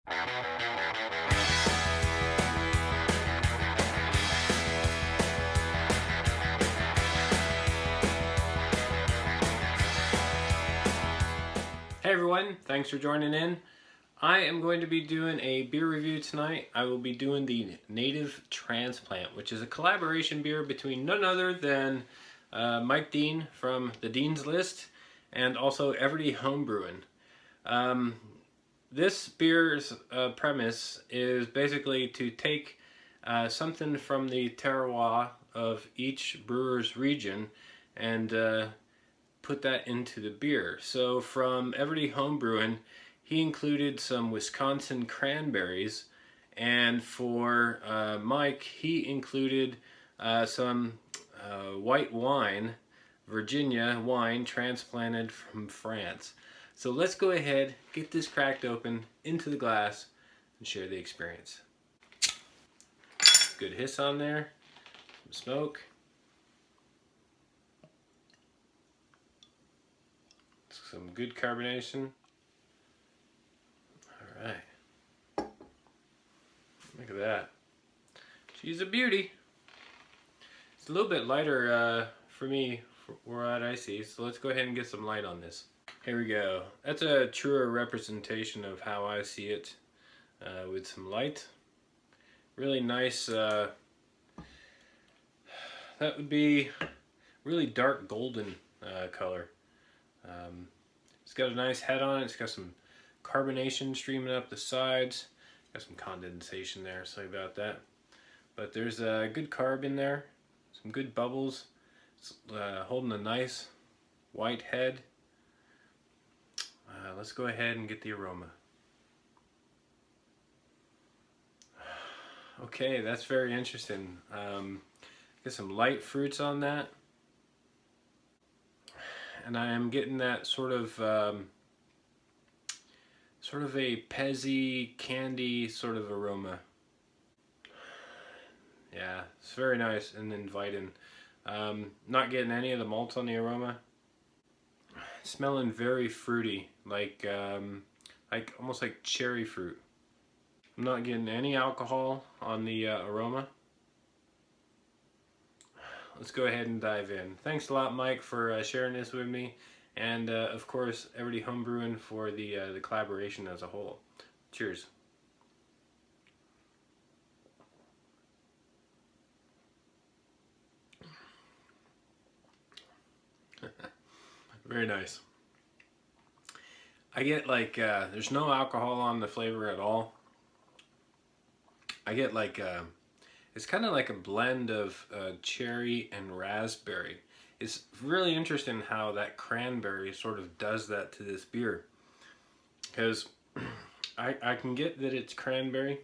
Hey everyone, thanks for joining in. I am going to be doing a beer review tonight. I will be doing the Native Transplant, which is a collaboration beer between none other than Mike Dean from the Dean's List and also Everyday Homebrewing. This beer's premise is basically to take something from the terroir of each brewer's region and put that into the beer. So from Everyday Homebrewing, he included some Wisconsin cranberries, and for Mike, he included some white wine, Virginia wine transplanted from France. So let's go ahead, get this cracked open into the glass, and share the experience. Good hiss on there, some smoke. Some good carbonation. All right. Look at that. She's a beauty. It's a little bit lighter for me, for what I see. So let's go ahead and get some light on this. Here we go. That's a truer representation of how I see it with some light. Really nice. That would be really dark golden color. It's got a nice head on it. It's got some carbonation streaming up the sides. Got some condensation there, sorry about that. But there's a good carb in there, some good bubbles. It's holding a nice white head. Let's go ahead and get the aroma. Okay, that's very interesting. Get some light fruits on that. And I am getting that sort of a pezzy candy sort of aroma. Yeah, it's very nice and inviting. Not getting any of the malt on the aroma. Smelling very fruity, like almost like cherry fruit. I'm not getting any alcohol on the aroma. Let's go ahead and dive in. Thanks a lot, Mike, for sharing this with me, and of course, Everyday Homebrewing for the collaboration as a whole. Cheers. Very nice. I get like there's no alcohol on the flavor at all. I get like it's kind of like a blend of cherry and raspberry. It's really interesting how that cranberry sort of does that to this beer. Because I can get that it's cranberry,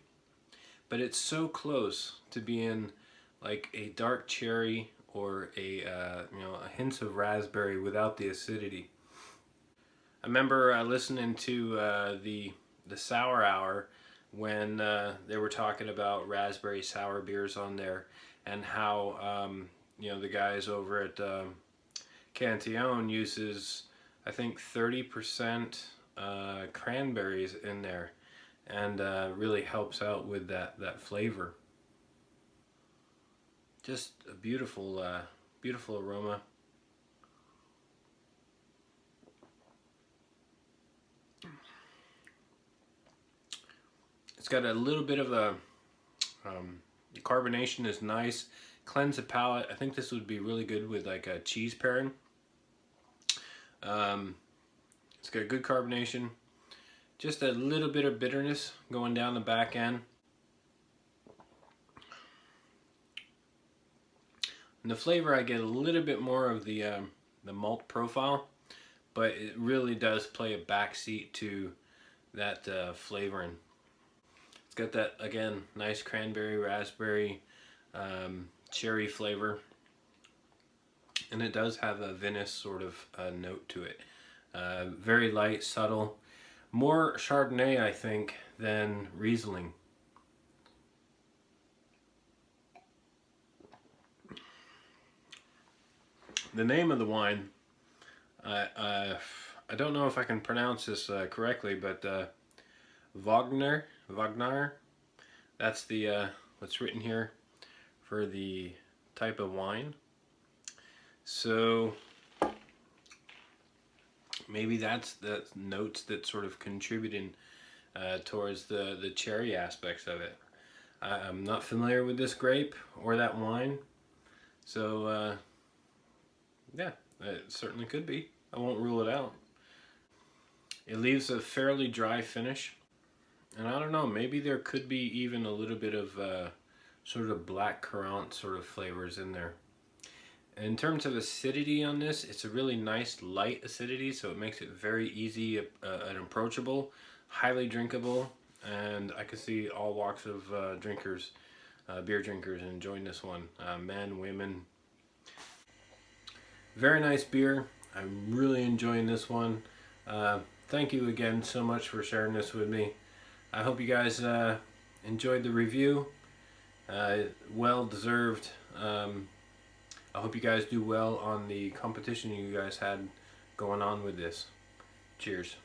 but it's so close to being like a dark cherry or a a hint of raspberry without the acidity. I remember listening to the Sour Hour when they were talking about raspberry sour beers on there, and how the guys over at Cantillon uses, I think, 30% cranberries in there, and really helps out with that flavor. Just a beautiful beautiful aroma. It's got a little bit of a the carbonation is nice, cleanse the palate. I think this would be really good with like a cheese pairing. It's got good carbonation, just a little bit of bitterness going down the back end. And the flavor, I get a little bit more of the malt profile, but it really does play a backseat to that flavoring. It's got that, again, nice cranberry, raspberry, cherry flavor, and it does have a vinous sort of note to it. Very light, subtle, more Chardonnay, I think, than Riesling. The name of the wine, I don't know if I can pronounce this correctly, but Wagner. That's the what's written here for the type of wine. So maybe that's the notes that sort of contributing towards the cherry aspects of it. I'm not familiar with this grape or that wine, so yeah, it certainly could be. I won't rule it out. It leaves a fairly dry finish, and I don't know, maybe there could be even a little bit of sort of black currant sort of flavors in there. In terms of acidity on this, it's a really nice light acidity, so it makes it very easy and approachable, highly drinkable, and I can see all walks of drinkers, beer drinkers, enjoying this one. Men, women. Very nice beer. I'm really enjoying this one. Thank you again so much for sharing this with me. I hope you guys enjoyed the review. Well deserved. I hope you guys do well on the competition you guys had going on with this. Cheers.